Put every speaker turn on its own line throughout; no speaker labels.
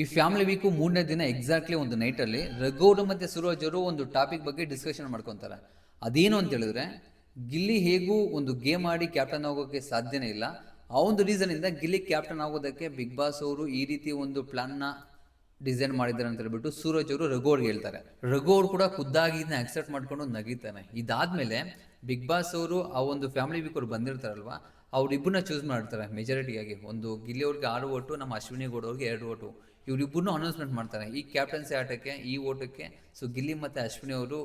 ಈ family week ಮೂರನೇ ದಿನ ಎಕ್ಸಾಕ್ಟ್ಲಿ ಒಂದು ನೈಟಲ್ಲಿ ರಘುವರು ಮತ್ತು ಸೂರಜ್ ಅವರು ಒಂದು ಟಾಪಿಕ್ ಬಗ್ಗೆ ಡಿಸ್ಕಷನ್ ಮಾಡ್ಕೊತಾರೆ. ಅದೇನು ಅಂತ ಹೇಳಿದ್ರೆ, ಗಿಲ್ಲಿ ಹೇಗೂ ಒಂದು ಗೇಮ್ ಆಡಿ ಕ್ಯಾಪ್ಟನ್ ಆಗೋಕ್ಕೆ ಸಾಧ್ಯನೇ ಇಲ್ಲ. ಆ ಒಂದು ರೀಸನಿಂದ ಗಿಲ್ಲಿ ಕ್ಯಾಪ್ಟನ್ ಆಗೋದಕ್ಕೆ ಬಿಗ್ ಬಾಸ್ ಅವರು ಈ ರೀತಿ ಒಂದು ಪ್ಲಾನ್ನ ಡಿಸೈನ್ ಮಾಡಿದ್ದಾರೆ ಅಂತ ಹೇಳ್ಬಿಟ್ಟು ಸೂರಜ್ ಅವರು ರಘು ಅವ್ರಿಗೆ ಹೇಳ್ತಾರೆ. ರಘು ಅವ್ರು ಕೂಡ ಖುದ್ದಾಗಿ ಇದನ್ನ ಅಕ್ಸೆಪ್ಟ್ ಮಾಡ್ಕೊಂಡು ನಗಿತಾನೆ. ಇದಾದ್ಮೇಲೆ ಬಿಗ್ ಬಾಸ್ ಅವರು ಆ ಒಂದು ಫ್ಯಾಮಿಲಿ ವೀಕ್ ಅವ್ರು ಬಂದಿರ್ತಾರಲ್ವಾ, ಅವ್ರಿಬ್ಬರನ್ನ ಚೂಸ್ ಮಾಡ್ತಾರೆ ಮೆಜಾರಿಟಿಯಾಗಿ. ಒಂದು ಗಿಲ್ಲಿ ಅವ್ರಿಗೆ 6 ಓಟು, ನಮ್ಮ ಅಶ್ವಿನಿ ಗೌಡ ಅವ್ರಿಗೆ 2 ಓಟು. ಇವರಿಬ್ಬರನ್ನೂ ಅನೌನ್ಸ್ಮೆಂಟ್ ಮಾಡ್ತಾರೆ ಈ ಕ್ಯಾಪ್ಟನ್ಸಿ ಆಟಕ್ಕೆ, ಈ ಓಟಕ್ಕೆ. ಸೊ ಗಿಲ್ಲಿ ಮತ್ತು ಅಶ್ವಿನಿ ಅವರು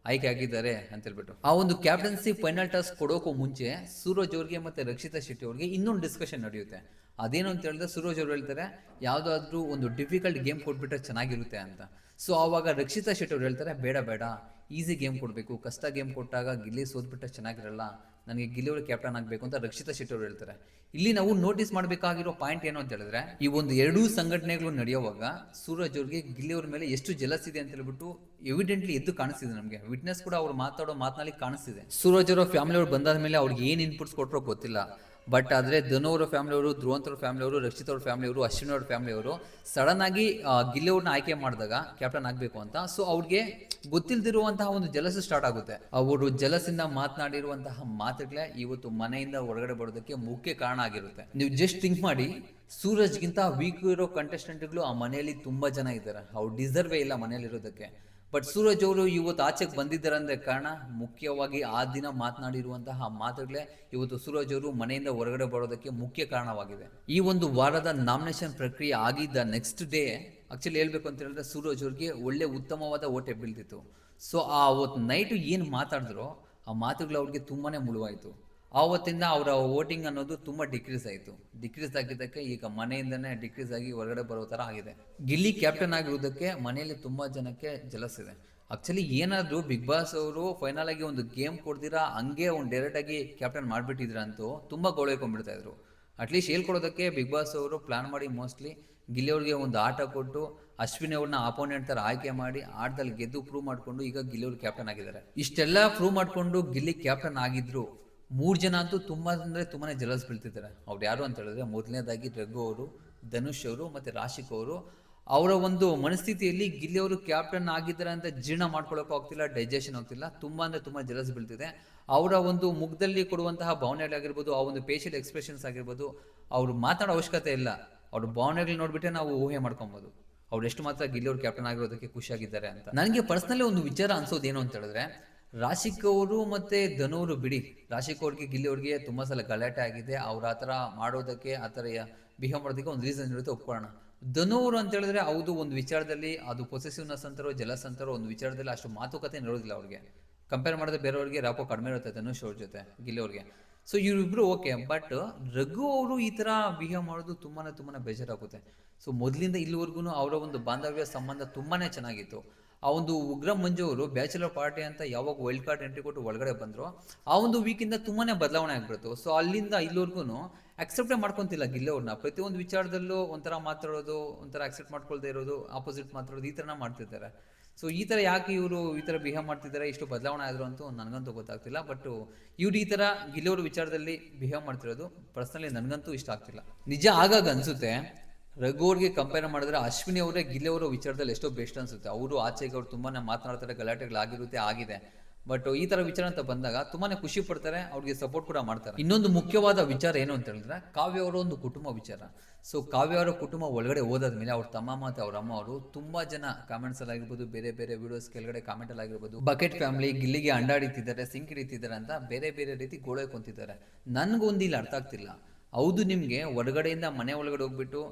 ಆಯ್ಕೆ ಆಗಿದ್ದಾರೆ ಅಂತ ಹೇಳ್ಬಿಟ್ಟು ಆ ಒಂದು ಕ್ಯಾಪ್ಟನ್ಸಿ ಫೈನಲ್ ಟಾಸ್ಕ್ ಕೊಡೋಕ್ಕೂ ಮುಂಚೆ ಸೂರಜ್ ಅವ್ರಿಗೆ ಮತ್ತು ರಕ್ಷಿತಾ ಶೆಟ್ಟಿ ಅವ್ರಿಗೆ ಇನ್ನೊಂದು ಡಿಸ್ಕಷನ್ ನಡೆಯುತ್ತೆ. ಅದೇನು ಅಂತ ಹೇಳಿದ್ರೆ, ಸೂರಜ್ ಅವರು ಹೇಳ್ತಾರೆ ಯಾವುದಾದ್ರೂ ಒಂದು ಡಿಫಿಕಲ್ಟ್ ಗೇಮ್ ಕೊಟ್ಬಿಟ್ರೆ ಚೆನ್ನಾಗಿರುತ್ತೆ ಅಂತ. ಸೊ ಆವಾಗ ರಕ್ಷಿತಾ ಶೆಟ್ಟಿ ಅವ್ರು ಹೇಳ್ತಾರೆ, ಬೇಡ ಬೇಡ, ಈಸಿ ಗೇಮ್ ಕೊಡಬೇಕು, ಕಷ್ಟ ಗೇಮ್ ಕೊಟ್ಟಾಗ ಗಿಲ್ಲಿ ಸೋತ್ಬಿಟ್ರೆ ಚೆನ್ನಾಗಿರಲ್ಲ, ನನಗೆ ಗಿಲ್ಲಿ ಅವರು ಕ್ಯಾಪ್ಟನ್ ಆಗಬೇಕು ಅಂತ ರಕ್ಷಿತಾ ಶೆಟ್ಟಿ ಅವರು ಹೇಳ್ತಾರೆ. ಇಲ್ಲಿ ನಾವು ನೋಟಿಸ್ ಮಾಡಬೇಕಾಗಿರೋ ಪಾಯಿಂಟ್ ಏನು ಅಂತ ಹೇಳಿದ್ರೆ, ಈ ಒಂದು ಎರಡೂ ಸಂಘಟನೆಗಳು ನಡೆಯುವಾಗ ಸೂರಜ್ ಅವ್ರಿಗೆ ಗಿಲ್ಲಿ ಅವ್ರ ಮೇಲೆ ಎಷ್ಟು ಜಲಸ್ ಇದೆ ಅಂತ ಹೇಳ್ಬಿಟ್ಟು ಎವಿಡೆಂಟ್ಲಿ ಎದ್ದು ಕಾಣಿಸ್ತಿದೆ. ನಮಗೆ ವಿಟ್ನೆಸ್ ಕೂಡ ಅವ್ರು ಮಾತಾಡೋ ಮಾತನಾಡಿ ಕಾಣಿಸ್ತಿದೆ. ಸೂರಜ್ ಅವರ ಫ್ಯಾಮಿಲಿ ಅವ್ರು ಬಂದಾದ ಮೇಲೆ ಅವ್ರಿಗೆ ಏನು ಇನ್ಪುಟ್ಸ್ ಕೊಟ್ಟರೋ ಗೊತ್ತಿಲ್ಲ. ಬಟ್ ಆದರೆ ಧನು ಅವರ ಫ್ಯಾಮಿಲಿಯವರು, ಧ್ರುವಂತ್ ಅವ್ರ ಫ್ಯಾಮಿಲಿಯವರು, ರಕ್ಷಿತ್ ಅವ್ರ ಫ್ಯಾಮಿಲಿಯವರು, ಅಶ್ವಿನಿ ಅವ್ರ ಫ್ಯಾಮಿಲಿಯವರು ಸಡನ್ ಆಗಿ ಗಿಲ್ಲಿ ಅವ್ರನ್ನ ಆಯ್ಕೆ ಮಾಡಿದಾಗ ಕ್ಯಾಪ್ಟನ್ ಆಗಬೇಕು ಅಂತ, ಸೊ ಅವ್ರಿಗೆ ಗೊತ್ತಿಲ್ದಿರುವಂತಹ ಒಂದು ಜಲಸ್ ಸ್ಟಾರ್ಟ್ ಆಗುತ್ತೆ. ಅವರು ಜಲಸಿಂದ ಮಾತನಾಡಿರುವಂತಹ ಮಾತುಗಳೇ ಇವತ್ತು ಮನೆಯಿಂದ ಹೊರಗಡೆ ಬರೋದಕ್ಕೆ ಮುಖ್ಯ ಕಾರಣ ಆಗಿರುತ್ತೆ. ನೀವು ಜಸ್ಟ್ ಥಿಂಕ್ ಮಾಡಿ, ಸೂರಜ್ಗಿಂತ ವೀಕ್ ಇರೋ ಕಂಟೆಸ್ಟೆಂಟ್ಗಳು ಆ ಮನೆಯಲ್ಲಿ ತುಂಬಾ ಜನ ಇದ್ದಾರೆ. ಅವ್ರು ಡಿಸರ್ವೇ ಇಲ್ಲ ಮನೆಯಲ್ಲಿರೋದಕ್ಕೆ. ಬಟ್ ಸೂರಜ್ ಅವರು ಇವತ್ತು ಆಚೆಗೆ ಬಂದಿದ್ದಾರೆ ಅಂದ್ರೆ ಕಾರಣ ಮುಖ್ಯವಾಗಿ ಆ ದಿನ ಮಾತನಾಡಿರುವಂತಹ ಮಾತುಗಳೇ ಇವತ್ತು ಸೂರಜ್ ಅವರು ಮನೆಯಿಂದ ಹೊರಗಡೆ ಬರೋದಕ್ಕೆ ಮುಖ್ಯ ಕಾರಣವಾಗಿದೆ. ಈ ಒಂದು ವಾರದ ನಾಮಿನೇಷನ್ ಪ್ರಕ್ರಿಯೆ ಆಗಿದ್ದ ನೆಕ್ಸ್ಟ್ ಡೇ ಆಕ್ಚುಲಿ ಹೇಳ್ಬೇಕು ಅಂತ ಹೇಳಿದ್ರೆ, ಸೂರಜ್ ಅವ್ರಿಗೆ ಒಳ್ಳೆ ಉತ್ತಮವಾದ ಓಟೆ ಬೀಳ್ತಿತ್ತು. ಸೊ ಆ ಅವತ್ತು ನೈಟು ಏನು ಮಾತಾಡಿದ್ರೋ ಆ ಮಾತುಗಳು ಅವ್ರಿಗೆ ತುಂಬಾನೇ ಮುಳುವಾಯಿತು. ಆವತ್ತಿಂದ ಅವರ ವೋಟಿಂಗ್ ಅನ್ನೋದು ತುಂಬ ಡಿಕ್ರೀಸ್ ಆಯಿತು. ಡಿಕ್ರೀಸ್ ಆಗಿದ್ದಕ್ಕೆ ಈಗ ಮನೆಯಿಂದನೇ ಡಿಕ್ರೀಸ್ ಆಗಿ ಹೊರಗಡೆ ಬರೋ ಥರ ಆಗಿದೆ. ಗಿಲ್ಲಿ ಕ್ಯಾಪ್ಟನ್ ಆಗಿರೋದಕ್ಕೆ ಮನೆಯಲ್ಲಿ ತುಂಬ ಜನಕ್ಕೆ ಜಲಸಿದೆ. ಆಕ್ಚುಲಿ ಏನಾದರೂ ಬಿಗ್ ಬಾಸ್ ಅವರು ಫೈನಲ್ ಆಗಿ ಒಂದು ಗೇಮ್ ಕೊಡ್ದಿರಾ ಹಂಗೆ ಒಂದು ಡೈರೆಕ್ಟಾಗಿ ಕ್ಯಾಪ್ಟನ್ ಮಾಡಿಬಿಟ್ಟಿದ್ರ ಅಂತೂ ತುಂಬ ಗೋಳೈಕೊಂಡ್ಬಿಡ್ತಾ ಇದ್ರು. ಅಟ್ಲೀಸ್ಟ್ ಹೇಳ್ಕೊಡೋದಕ್ಕೆ ಬಿಗ್ ಬಾಸ್ ಅವರು ಪ್ಲಾನ್ ಮಾಡಿ ಮೋಸ್ಟ್ಲಿ ಗಿಲ್ಲಿ ಅವ್ರಿಗೆ ಒಂದು ಆಟ ಕೊಟ್ಟು ಅಶ್ವಿನಿ ಅವ್ರನ್ನ ಅಪೋನೆಂಟ್ ಥರ ಆಯ್ಕೆ ಮಾಡಿ ಆಟದಲ್ಲಿ ಗೆದ್ದು ಪ್ರೂವ್ ಮಾಡಿಕೊಂಡು ಈಗ ಗಿಲ್ಲಿ ಅವ್ರು ಕ್ಯಾಪ್ಟನ್ ಆಗಿದ್ದಾರೆ. ಇಷ್ಟೆಲ್ಲ ಪ್ರೂವ್ ಮಾಡಿಕೊಂಡು ಗಿಲ್ಲಿ ಕ್ಯಾಪ್ಟನ್ ಆಗಿದ್ರು 3 ಜನ ಅಂತೂ ತುಂಬ ಅಂದರೆ ತುಂಬಾ ಜಲಸ್ ಬೀಳ್ತಿದ್ದಾರೆ. ಅವ್ರು ಯಾರು ಅಂತ ಹೇಳಿದ್ರೆ, ಮೊದಲನೇದಾಗಿ ರಘು ಅವರು, ಧನುಷ್ ಅವರು ಮತ್ತು ರಾಶಿಕ್ ಅವರು. ಅವರ ಒಂದು ಮನಸ್ಥಿತಿಯಲ್ಲಿ ಗಿಲ್ಲಿ ಅವರು ಕ್ಯಾಪ್ಟನ್ ಆಗಿದ್ದಾರೆ ಅಂತ ಜೀರ್ಣ ಮಾಡ್ಕೊಳ್ಳೋಕೆ ಆಗ್ತಿಲ್ಲ, ಡೈಜೆಷನ್ ಆಗ್ತಿಲ್ಲ. ತುಂಬ ಅಂದರೆ ತುಂಬ ಜಲಸ್ ಬೀಳ್ತಿದೆ. ಅವರ ಒಂದು ಮುಖದಲ್ಲಿ ಕೊಡುವಂತಹ ಭಾವನೆಗಳಾಗಿರ್ಬೋದು, ಆ ಒಂದು ಫೇಶಿಯಲ್ ಎಕ್ಸ್ಪ್ರೆಷನ್ಸ್ ಆಗಿರ್ಬೋದು, ಅವರು ಮಾತಾಡೋ ಅವಶ್ಯಕತೆ ಇಲ್ಲ. ಅವ್ರ ಭಾವನೆಗಳು ನೋಡ್ಬಿಟ್ಟೆ ನಾವು ಊಹೆ ಮಾಡ್ಕೊಬೋದು ಅವ್ರು ಎಷ್ಟು ಮಾತ್ರ ಗಿಲ್ಲಿ ಅವರು ಕ್ಯಾಪ್ಟನ್ ಆಗಿರೋದಕ್ಕೆ ಖುಷಿಯಾಗಿದ್ದಾರೆ ಅಂತ. ನನಗೆ ಪರ್ಸ್ನಲಿ ಒಂದು ವಿಚಾರ ಅನ್ಸೋದು ಏನು ಅಂತ ಹೇಳಿದ್ರೆ, ರಾಶಿಕ್ ಅವರು ಮತ್ತೆ ಧನು ಅವರು ಬಿಡಿ, ರಾಶಿಕ್ ಅವ್ರಿಗೆ ಗಿಲ್ಲಿ ಅವ್ರಿಗೆ ತುಂಬ ಸಲ ಗಲಾಟೆ ಆಗಿದೆ. ಅವ್ರು ಆ ಥರ ಮಾಡೋದಕ್ಕೆ, ಆ ಥರ ಬಿಹೇವ್ ಮಾಡೋದಕ್ಕೆ ಒಂದು ರೀಸನ್ ಇರುತ್ತೆ, ಒಪ್ಕೊಳ್ಳೋಣ. ಧನು ಅವರು ಅಂತ ಹೇಳಿದ್ರೆ ಹೌದು, ಒಂದು ವಿಚಾರದಲ್ಲಿ ಅದು ಪೊಸೆಸಿವ್ನೆಸ್ ಅಂತಾರೋ ಜಲಸ್ ಅಂತಾರೋ ಒಂದು ವಿಚಾರದಲ್ಲಿ ಅಷ್ಟು ಮಾತುಕತೆ ಇರೋದಿಲ್ಲ ಅವ್ರಿಗೆ. ಕಂಪೇರ್ ಮಾಡಿದ್ರೆ ಬೇರೆಯವ್ರಿಗೆ ರಾಪೋ ಕಡಿಮೆ ಇರುತ್ತೆ ಧನುಷ್ ಅವ್ರ ಜೊತೆ ಗಿಲ್ಲಿ ಅವ್ರಿಗೆ. ಸೊ ಇವರಿಬ್ರು ಓಕೆ, ಬಟ್ ರಘು ಅವರು ಈ ಥರ ಬಿಹೇವ್ ಮಾಡೋದು ತುಂಬಾ ಬೇಜಾರಾಗುತ್ತೆ. ಸೊ ಮೊದಲಿಂದ ಇಲ್ಲಿವರೆಗೂ ಅವರ ಒಂದು ಬಾಂಧವ್ಯ ಸಂಬಂಧ ತುಂಬಾ ಚೆನ್ನಾಗಿತ್ತು. ಆ ಒಂದು ಉಗ್ರ ಮಂಜು ಅವರು ಬ್ಯಾಚುಲರ್ ಪಾರ್ಟಿ ಅಂತ ಯಾವಾಗ ವೈಲ್ಡ್ ಕಾರ್ಡ್ ಎಂಟ್ರಿ ಕೊಟ್ಟು ಒಳಗಡೆ ಬಂದರು, ಆ ಒಂದು ವೀಕಿಂದ ತುಂಬಾ ಬದಲಾವಣೆ ಆಗ್ಬಿಡ್ತು. ಸೊ ಅಲ್ಲಿಂದ ಇಲ್ಲಿವರೆಗೂ ಅಕ್ಸೆಪ್ಟೇ ಮಾಡ್ಕೊತಿಲ್ಲ ಗಿಲ್ಲಿ ಅವ್ರನ್ನ. ಪ್ರತಿಯೊಂದು ವಿಚಾರದಲ್ಲೂ ಒಂಥರ ಮಾತಾಡೋದು, ಒಂಥರ ಅಕ್ಸೆಪ್ಟ್ ಮಾಡ್ಕೊಳ್ದೇ ಇರೋದು, ಆಪೋಸಿಟ್ ಮಾತಾಡೋದು, ಈ ಥರನ ಮಾಡ್ತಿರ್ತಾರೆ. ಸೊ ಈ ಥರ ಯಾಕೆ ಇವರು ಈ ಥರ ಬಿಹೇವ್ ಮಾಡ್ತಿದ್ದಾರೆ, ಇಷ್ಟು ಬದಲಾವಣೆ ಆದರು ಅಂತೂ ನನಗಂತೂ ಗೊತ್ತಾಗ್ತಿಲ್ಲ. ಬಟ್ ಇವ್ರು ಈ ಥರ ಗಿಲ್ಲಿ ಅವ್ರ ವಿಚಾರದಲ್ಲಿ ಬಿಹೇವ್ ಮಾಡ್ತಿರೋದು ಪರ್ಸ್ನಲಿ ನನಗಂತೂ ಇಷ್ಟ ಆಗ್ತಿಲ್ಲ. ನಿಜ ಆಗಾಗ ಅನಿಸುತ್ತೆ, ರಘು ಅವ್ರಿಗೆ ಕಂಪೇರ್ ಮಾಡಿದ್ರೆ ಅಶ್ವಿನಿ ಅವರೇ ಗಿಲ್ಲಿ ಅವರ ವಿಚಾರದಲ್ಲಿ ಎಷ್ಟೋ ಬೆಸ್ಟ್ ಅನ್ಸುತ್ತೆ. ಅವರು ಆಚೆಗೆ ಅವ್ರು ತುಂಬಾ ಮಾತನಾಡ್ತಾರೆ, ಗಲಾಟೆಗಳಾಗಿರುತ್ತೆ, ಆಗಿದೆ. ಬಟ್ ಈ ಥರ ವಿಚಾರ ಅಂತ ಬಂದಾಗ ತುಂಬಾ ಖುಷಿ ಪಡ್ತಾರೆ, ಅವ್ರಿಗೆ ಸಪೋರ್ಟ್ ಕೂಡ ಮಾಡ್ತಾರೆ. ಇನ್ನೊಂದು ಮುಖ್ಯವಾದ ವಿಚಾರ ಏನು ಅಂತ ಹೇಳಿದ್ರೆ, ಕಾವ್ಯ ಅವರ ಒಂದು ಕುಟುಂಬ ವಿಚಾರ. ಸೊ ಕಾವ್ಯ ಅವರ ಕುಟುಂಬ ಒಳಗಡೆ ಹೋದಾದ್ಮೇಲೆ ಅವ್ರ ತಮ್ಮ ಮತ್ತು ಅವ್ರ ಅಮ್ಮ ಅವರು ತುಂಬ ಜನ ಕಾಮೆಂಟ್ಸ್ ಅಲ್ಲಿ ಆಗಿರ್ಬೋದು, ಬೇರೆ ಬೇರೆ ವಿಡಿಯೋಸ್ ಕೆಳಗಡೆ ಕಾಮೆಂಟ್ ಅಲ್ಲಿ ಆಗಿರ್ಬೋದು, ಬಕೆಟ್ ಫ್ಯಾಮಿಲಿ ಗಿಲ್ಲಿಗೆ ಅಂಡ ಹಿಡಿತಿದ್ದಾರೆ, ಸಿಂಕ್ ಹಿಡಿತಿದ್ದಾರೆ ಅಂತ ಬೇರೆ ಬೇರೆ ರೀತಿ ಗೋಳೈಕೊಂತಿದ್ದಾರೆ. ನನಗೊಂದು ಇಲ್ಲಿ ಅರ್ಥ ಆಗ್ತಿಲ್ಲ. ಹೌದು, ನಿಮಗೆ ಹೊರಗಡೆಯಿಂದ ಮನೆ ಒಳಗಡೆ ಹೋಗ್ಬಿಟ್ಟು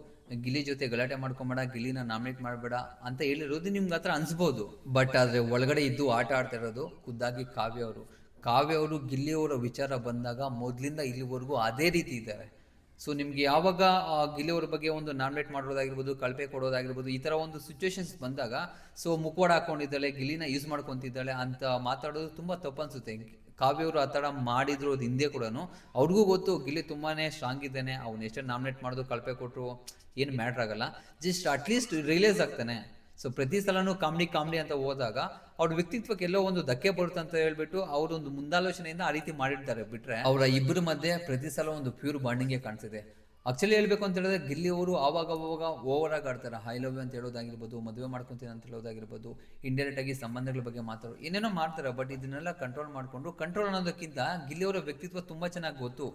ಗಿಲ್ಲಿ ಜೊತೆ ಗಲಾಟೆ ಮಾಡ್ಕೊಂಬೇಡ, ಗಿಲ್ಲಿನ ನಾಮಿನೇಟ್ ಮಾಡಬೇಡ ಅಂತ ಹೇಳಿರೋದು ನಿಮ್ಗೆ ಹತ್ರ ಅನ್ಸ್ಬೋದು. ಬಟ್ ಆದರೆ ಒಳಗಡೆ ಇದ್ದು ಆಟ ಆಡ್ತಾ ಇರೋದು ಖುದ್ದಾಗಿ ಕಾವ್ಯ ಅವರು. ಕಾವ್ಯ ಅವರು ಗಿಲ್ಲಿ ಅವರ ವಿಚಾರ ಬಂದಾಗ ಮೊದಲಿಂದ ಇಲ್ಲಿವರೆಗೂ ಅದೇ ರೀತಿ ಇದ್ದಾರೆ. ಸೊ ನಿಮ್ಗೆ ಯಾವಾಗ ಗಿಲ್ಲಿ ಅವ್ರ ಬಗ್ಗೆ ಒಂದು ನಾಮಿನೇಟ್ ಮಾಡೋದಾಗಿರ್ಬೋದು, ಕಳಪೆ ಕೊಡೋದಾಗಿರ್ಬೋದು, ಈ ಥರ ಒಂದು ಸಿಚುವೇಶನ್ಸ್ ಬಂದಾಗ ಸೊ ಮುಖವಾಡ ಹಾಕೊಂಡಿದ್ದಾಳೆ, ಗಿಲ್ಲಿನ ಯೂಸ್ ಮಾಡ್ಕೊತಿದ್ದಾಳೆ ಅಂತ ಮಾತಾಡೋದು ತುಂಬ ತಪ್ಪು ಅನ್ಸುತ್ತೆ. ಕಾವ್ಯ ಅವರು ಆ ಥರ ಮಾಡಿದ್ರು ಅದು ಹಿಂದೆ ಕೂಡ ಅವ್ರಿಗೂ ಗೊತ್ತು ಗಿಲ್ಲಿ ತುಂಬಾ ಸ್ಟ್ರಾಂಗ್ ಇದ್ದಾನೆ, ಅವ್ನು ಎಷ್ಟೇ ನಾಮಿನೇಟ್ ಮಾಡೋದು, ಕಳಪೆ ಕೊಟ್ಟರು ಏನು ಮ್ಯಾಟ್ರ್ ಆಗಲ್ಲ, ಜಸ್ಟ್ ಅಟ್ಲೀಸ್ಟ್ ರಿಲೈಸ್ ಆಗ್ತಾನೆ. ಸೊ ಪ್ರತಿ ಸಲನೂ ಕಾಮಿಡಿ ಅಂತ ಹೋದಾಗ ಅವ್ರ ವ್ಯಕ್ತಿತ್ವಕ್ಕೆ ಎಲ್ಲೋ ಒಂದು ಧಕ್ಕೆ ಬರುತ್ತೆ ಅಂತ ಹೇಳ್ಬಿಟ್ಟು ಅವರೊಂದು ಮುಂದಾಲೋಚನೆಯಿಂದ ಆ ರೀತಿ ಮಾಡಿರ್ತಾರೆ. ಬಿಟ್ರೆ ಅವರ ಇಬ್ಬರ ಮಧ್ಯೆ ಪ್ರತಿ ಸಲ ಒಂದು ಪ್ಯೂರ್ ಬಾಂಡಿಂಗೇ ಕಾಣಿಸಿದೆ. ಆಕ್ಚುಲಿ ಹೇಳ್ಬೇಕು ಅಂತ ಹೇಳಿದ್ರೆ ಗಿಲ್ಲಿ ಅವರು ಆವಾಗ ಓವರ್ ಆಗಿ ಆಡ್ತಾರೆ. ಐ ಲವ್ ಯು ಅಂತ ಹೇಳೋದಾಗಿರ್ಬೋದು, ಮದುವೆ ಮಾಡ್ಕೊತೀನಿ ಅಂತ ಹೇಳೋದಾಗಿರ್ಬೋದು, ಇಂಡೈರೆಕ್ಟ್ ಆಗಿ ಸಂಬಂಧಗಳ ಬಗ್ಗೆ ಮಾತಾಡೋ ಏನೇನೋ ಮಾಡ್ತಾರೆ. ಬಟ್ ಇದನ್ನೆಲ್ಲ ಕಂಟ್ರೋಲ್ ಮಾಡಿಕೊಂಡು, ಕಂಟ್ರೋಲ್ ಅನ್ನೋದಕ್ಕಿಂತ ಗಿಲ್ಲಿ ಅವರ ವ್ಯಕ್ತಿತ್ವ ತುಂಬಾ ಚೆನ್ನಾಗಿ ಗೊತ್ತು.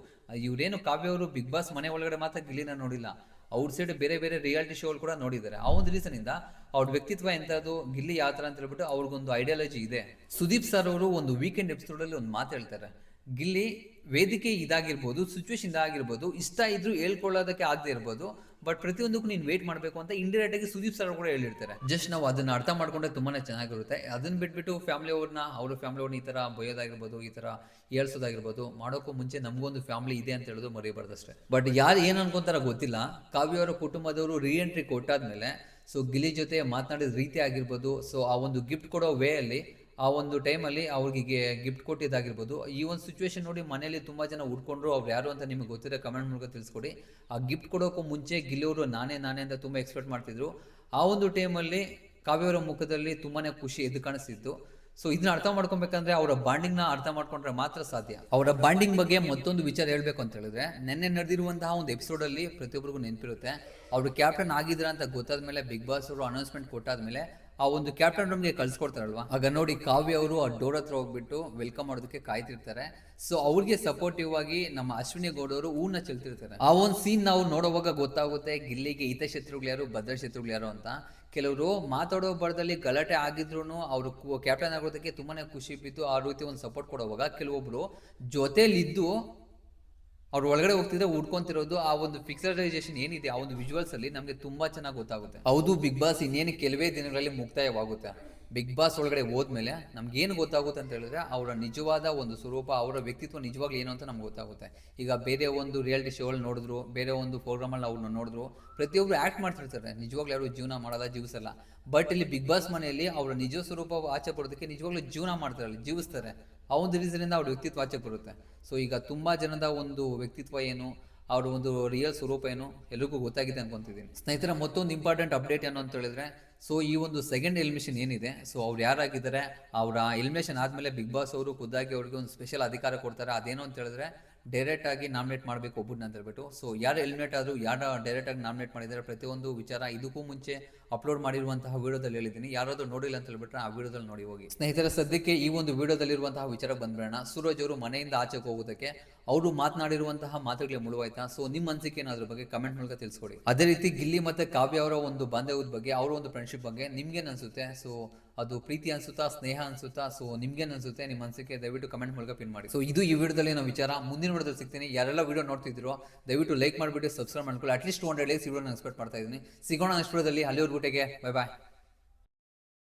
ಇವರೇನು ಕಾವ್ಯ ಅವರು ಬಿಗ್ ಬಾಸ್ ಮನೆ ಒಳಗಡೆ ಮಾತ್ರ ಗಿಲ್ಲಿನ ನೋಡಿಲ್ಲ, ಅವ್ರ ಸೈಡ್ ಬೇರೆ ಬೇರೆ ರಿಯಾಲಿಟಿ ಶೋಗಳು ಕೂಡ ನೋಡಿದ್ದಾರೆ. ಆ ಒಂದು ರೀಸನ್ ಇಂದ ಅವ್ರ ವ್ಯಕ್ತಿತ್ವ ಎಂತದ್ದು, ಗಿಲ್ಲಿ ಯಾವ ಥರ ಅಂತ ಹೇಳ್ಬಿಟ್ಟು ಅವ್ರಿಗೊಂದು ಐಡಿಯಾಲಜಿ ಇದೆ. ಸುದೀಪ್ ಸರ್ ಅವರು ಒಂದು ವೀಕೆಂಡ್ ಎಪಿಸೋಡಲ್ಲಿ ಒಂದು ಮಾತು ಹೇಳ್ತಾರೆ, ಗಿಲ್ಲಿ ವೇದಿಕೆ ಇದಾಗಿರ್ಬೋದು, ಸಿಚುವೇಶನ್ ಇದಾಗಿರ್ಬೋದು, ಇಷ್ಟ ಇದ್ರು ಹೇಳ್ಕೊಳ್ಳೋದಕ್ಕೆ ಆಗದೆ ಇರ್ಬೋದು, ಬಟ್ ಪ್ರತಿಯೊಂದಕ್ಕೂ ನೀನು ವೇಟ್ ಮಾಡಬೇಕು ಅಂತ ಇಂಡೈರೆಕ್ಟ್ ಆಗಿ ಸುದೀಪ್ ಸರ್ ಕೂಡ ಹೇಳಿರ್ತಾರೆ. ಜಸ್ಟ್ ನಾವು ಅದನ್ನ ಅರ್ಥ ಮಾಡ್ಕೊಂಡ್ರೆ ತುಂಬಾನೇ ಚೆನ್ನಾಗಿರುತ್ತೆ. ಅದನ್ನ ಬಿಟ್ಬಿಟ್ಟು ಫ್ಯಾಮಿಲಿ ಅವ್ರ ಫ್ಯಾಮಿಲಿ ಅವ್ರನ್ನ ಈ ತರ ಬಯೋದಾಗಿರ್ಬೋದು, ಈ ತರ ಹೇಳ್ಸೋದಾಗಿರ್ಬೋದು ಮಾಡೋಕ್ಕೂ ಮುಂಚೆ ನಮಗೊಂದು ಫ್ಯಾಮಿಲಿ ಇದೆ ಅಂತ ಹೇಳೋದು ಮರಿಬಾರ್ದಷ್ಟೇ. ಬಟ್ ಯಾರು ಏನು ಅನ್ಕೊಂತಾರ ಗೊತ್ತಿಲ್ಲ, ಕಾವ್ಯ ಅವರ ಕುಟುಂಬದವರು ರೀಎಂಟ್ರಿ ಕೊಟ್ಟಾದ್ಮೇಲೆ ಸೊ ಗಿಲ್ಲಿ ಜೊತೆ ಮಾತನಾಡಿದ ರೀತಿ ಆಗಿರ್ಬೋದು, ಸೊ ಆ ಒಂದು ಗಿಫ್ಟ್ ಕೊಡೋ ವೇ ಅಲ್ಲಿ, ಆ ಒಂದು ಟೈಮಲ್ಲಿ ಅವ್ರಿಗೆ ಗಿಫ್ಟ್ ಕೊಟ್ಟಿದ್ದಾಗಿರ್ಬೋದು, ಈ ಒಂದು ಸಿಚುವೇಶನ್ ನೋಡಿ ಮನೇಲಿ ತುಂಬ ಜನ ಉಡ್ಕೊಂಡ್ರು. ಅವ್ರು ಯಾರು ಅಂತ ನಿಮಗೆ ಗೊತ್ತಿರೋ ಕಮೆಂಟ್ ಮೂಲಕ ತಿಳಿಸ್ಕೊಡಿ. ಆ ಗಿಫ್ಟ್ ಕೊಡೋಕ್ಕೂ ಮುಂಚೆ ಗಿಲ್ಲಿಯವರು ನಾನೇ ಅಂತ ತುಂಬ ಎಕ್ಸ್ಪೆಕ್ಟ್ ಮಾಡ್ತಿದ್ರು. ಆ ಒಂದು ಟೈಮಲ್ಲಿ ಕಾವ್ಯವರ ಮುಖದಲ್ಲಿ ತುಂಬಾ ಖುಷಿ ಎದ್ದು ಕಾಣಿಸ್ತಿತ್ತು. ಸೊ ಇದನ್ನ ಅರ್ಥ ಮಾಡ್ಕೊಬೇಕಂದ್ರೆ ಅವರ ಬಾಂಡಿಂಗ್ನ ಅರ್ಥ ಮಾಡ್ಕೊಂಡ್ರೆ ಮಾತ್ರ ಸಾಧ್ಯ. ಅವರ ಬಾಂಡಿಂಗ್ ಬಗ್ಗೆ ಮತ್ತೊಂದು ವಿಚಾರ ಹೇಳ್ಬೇಕು ಅಂತ ಹೇಳಿದ್ರೆ, ನೆನ್ನೆ ನಡೆದಿರುವಂತಹ ಒಂದು ಎಪಿಸೋಡಲ್ಲಿ ಪ್ರತಿಯೊಬ್ಬರಿಗೂ ನೆನಪಿರುತ್ತೆ. ಅವರು ಕ್ಯಾಪ್ಟನ್ ಆಗಿದ್ರ ಅಂತ ಗೊತ್ತಾದ್ಮೇಲೆ ಬಿಗ್ ಬಾಸ್ ಅವರು ಅನೌನ್ಸ್ಮೆಂಟ್ ಕೊಟ್ಟಾದ್ಮೇಲೆ ಆ ಒಂದು ಕ್ಯಾಪ್ಟನ್ ರೂಮ್ಗೆ ಕಳ್ಸಿಕೊಡ್ತಾರಲ್ವಾ, ಆಗ ನೋಡಿ ಕಾವ್ಯ ಅವರು ಆ ಡೋರ್ ಹತ್ರ ಹೋಗ್ಬಿಟ್ಟು ವೆಲ್ಕಮ್ ಮಾಡೋದಕ್ಕೆ ಕಾಯ್ತಿರ್ತಾರೆ. ಸೊ ಅವ್ರಿಗೆ ಸಪೋರ್ಟಿವ್ ಆಗಿ ನಮ್ಮ ಅಶ್ವಿನಿ ಗೌಡ ಅವರು ಹೂನ ಚೆಲ್ತಿರ್ತಾರೆ. ಆ ಒಂದು ಸೀನ್ ನಾವು ನೋಡುವಾಗ ಗೊತ್ತಾಗುತ್ತೆ ಗಿಲ್ಲಿಗೆ ಹಿತಶತ್ರುಗಳು ಯಾರು, ಭದ್ರ ಶತ್ರುಗಳು ಯಾರು ಅಂತ. ಕೆಲವರು ಮಾತಾಡೋ ಬರದಲ್ಲಿ ಗಲಾಟೆ ಆಗಿದ್ರು ಅವರು ಕ್ಯಾಪ್ಟನ್ ಆಗೋದಕ್ಕೆ ತುಂಬಾನೇ ಖುಷಿ ಬಿದ್ದು ಆ ರೀತಿ ಒಂದು ಸಪೋರ್ಟ್ ಕೊಡುವಾಗ, ಕೆಲವೊಬ್ರು ಜೊತೆಲಿದ್ದು ಅವ್ರು ಒಳಗಡೆ ಹೋಗ್ತಿದ್ರೆ ಉಡ್ಕೊಂತಿರೋದು, ಆ ಒಂದು ಪಿಕ್ಚರೈಸೇಷನ್ ಏನಿದೆ ಆ ಒಂದು ವಿಜುವಲ್ಸ್ ಅಲ್ಲಿ ನಮಗೆ ತುಂಬಾ ಚೆನ್ನಾಗಿ ಗೊತ್ತಾಗುತ್ತೆ. ಹೌದು, ಬಿಗ್ ಬಾಸ್ ಇನ್ನೇನು ಕೆಲವೇ ದಿನಗಳಲ್ಲಿ ಮುಕ್ತಾಯವಾಗುತ್ತೆ. ಬಿಗ್ ಬಾಸ್ ಒಳಗಡೆ ಹೋದ್ಮೇಲೆ ನಮ್ಗೆ ಏನು ಗೊತ್ತಾಗುತ್ತೆ ಅಂತ ಹೇಳಿದ್ರೆ ಅವರ ನಿಜವಾದ ಒಂದು ಸ್ವರೂಪ, ಅವರ ವ್ಯಕ್ತಿತ್ವ ನಿಜವಾಗ್ಲೂ ಏನು ಅಂತ ನಮ್ಗೆ ಗೊತ್ತಾಗುತ್ತೆ. ಈಗ ಬೇರೆ ಒಂದು ರಿಯಾಲಿಟಿ ಶೋಗಳು ನೋಡಿದ್ರು, ಬೇರೆ ಒಂದು ಪ್ರೋಗ್ರಾಮಲ್ಲಿ ಅವ್ರನ್ನ ನೋಡಿದ್ರು, ಪ್ರತಿಯೊಬ್ಬರು ಆ್ಯಕ್ಟ್ ಮಾಡ್ತಿರ್ತಾರೆ, ನಿಜವಾಗ್ಲೂ ಯಾರು ಜೀವನ ಮಾಡೋಲ್ಲ, ಜೀವಿಸಲ್ಲ. ಬಟ್ ಇಲ್ಲಿ ಬಿಗ್ ಬಾಸ್ ಮನೆಯಲ್ಲಿ ಅವರ ನಿಜ ಸ್ವರೂಪ ಆಚೆ ಬರೋದಕ್ಕೆ ನಿಜವಾಗ್ಲೂ ಜೀವನ ಮಾಡ್ತಾರಲ್ಲ, ಜೀವಿಸ್ತಾರೆ. ಆ ಒಂದು ರೀಸನಿಂದ ಅವ್ರ ವ್ಯಕ್ತಿತ್ವ ಆಚೆ ಬರುತ್ತೆ. ಸೊ ಈಗ ತುಂಬ ಜನದ ಒಂದು ವ್ಯಕ್ತಿತ್ವ ಏನು, ಅವ್ರ ಒಂದು ರಿಯಲ್ ಸ್ವರೂಪ ಏನು ಎಲ್ರಿಗೂ ಗೊತ್ತಾಗಿದೆ ಅನ್ಕೊಂತಿದ್ದೀನಿ. ಸ್ನೇಹಿತರ, ಮತ್ತೊಂದು ಇಂಪಾರ್ಟೆಂಟ್ ಅಪ್ಡೇಟ್ ಏನು ಅಂತ ಹೇಳಿದ್ರೆ, ಸೊ ಈ ಒಂದು ಸೆಕೆಂಡ್ ಎಲಿಮಿನೇಷನ್ ಏನಿದೆ, ಸೊ ಅವ್ರು ಯಾರಾಗಿದ್ದಾರೆ, ಅವರ ಎಲಿಮಿನೇಷನ್ ಆದಮೇಲೆ ಬಿಗ್ ಬಾಸ್ ಅವರು ಖುದ್ದಾಗಿ ಅವ್ರಿಗೆ ಒಂದು ಸ್ಪೆಷಲ್ ಅಧಿಕಾರ ಕೊಡ್ತಾರೆ. ಅದೇನು ಅಂತ ಹೇಳಿದ್ರೆ ಡೈರೆಕ್ಟ್ ಆಗಿ ನಾಮಿನೇಟ್ ಮಾಡಬೇಕು ಒಬ್ಬರನ್ನ ಅಂತ ಹೇಳ್ಬಿಟ್ಟು. ಸೊ ಯಾರು ಎಲಿಮಿನೇಟ್ ಆದರೂ, ಯಾರು ಡೈರೆಕ್ಟ್ ಆಗಿ ನಾಮಿನೇಟ್ ಮಾಡಿದ್ದಾರೆ, ಪ್ರತಿಯೊಂದು ವಿಚಾರ ಇದಕ್ಕೂ ಮುಂಚೆ ಅಪ್ಲೋಡ್ ಮಾಡಿರುವಂತಹ ವಿಡಿಯೋದಲ್ಲಿ ಹೇಳಿದ್ದೀನಿ. ಯಾರಾದರೂ ನೋಡಿಲ್ಲ ಅಂತ ಹೇಳ್ಬಿಟ್ರೆ ಆ ವಿಡಿಯೋದಲ್ಲಿ ನೋಡಿ ಹೋಗಿ. ಸ್ನೇಹಿತರ, ಸದ್ಯಕ್ಕೆ ಈ ಒಂದು ವಿಡಿಯೋದಲ್ಲಿರುವಂತಹ ವಿಚಾರ ಬಂದ್ಬೇಡ. ಸೂರಜ್ ಅವರು ಮನೆಯಿಂದ ಆಚೆಗೆ ಹೋಗೋದಕ್ಕೆ ಅವರು ಮಾತನಾಡಿರುವಂತಹ ಮಾತುಗಳಿಗೆ ಮುಳುವಾಯ್ತಾ? ಸೊ ನಿಮ್ಮ ಅನಿಸಿಕೆ ಏನಾದ್ರ ಬಗ್ಗೆ ಕಮೆಂಟ್ ಮೂಲಕ ತಿಳಿಸ್ಕೊಡಿ. ಅದೇ ರೀತಿ ಗಿಲ್ಲಿ ಮತ್ತೆ ಕಾವ್ಯ ಅವರ ಒಂದು ಬಾಂಧವ್ಯದ ಬಗ್ಗೆ, ಅವರ ಒಂದು ಫ್ರೆಂಡ್ಶಿಪ್ ಬಗ್ಗೆ ನಿಮ್ಗೇನು ಅನ್ಸುತ್ತೆ? ಸೊ ಅದು ಪ್ರೀತಿ ಅನ್ಸುತ್ತಾ, ಸ್ನೇಹ ಅನ್ಸುತ್ತಾ? ಸೊ ನಿಮ್ಗೇನು ಅನ್ಸುತ್ತೆ? ನಿಮ್ಮ ಅನಿಸಿಕೆ ದಯವಿಟ್ಟು ಕಮೆಂಟ್ ಮೂಲಕ ಪಿನ್ ಮಾಡಿ. ಸೊ ಇದು ಈ ವಿಡಿಯೋದಲ್ಲಿ ನಾವು ವಿಚಾರ. ಮುಂದಿನ ವಿಡಿಯೋದಲ್ಲಿ ಸಿಗ್ತೀನಿ. ಯಾರೆಲ್ಲ ವಿಡಿಯೋ ನೋಡ್ತಿದ್ರು ದಯವಿಟ್ಟು ಲೈಕ್ ಮಾಡಿಬಿಟ್ಟು ಸಬ್ಸ್ಕ್ರೈಬ್ ಮಾಡ್ಕೊಳ್ಳಿ. ಅಟ್ಲೀಸ್ಟ್ 200 ಲೈಕ್ಸ್ ವಿಡಿಯೋ ನಾನು ಎಕ್ಸ್ಪೆಕ್ಟ್ ಮಾಡ್ತಾ ಇದ್ದೀನಿ. ಸಿಗೋಣ ನೆಕ್ಸ್ಟ್ ವಿಡಿಯೋದಲ್ಲಿ. ಅಲ್ಲಿವರೆಗೂ ಟೇಕ್ ಕೇರ್, ಬೈ ಬಾಯ್.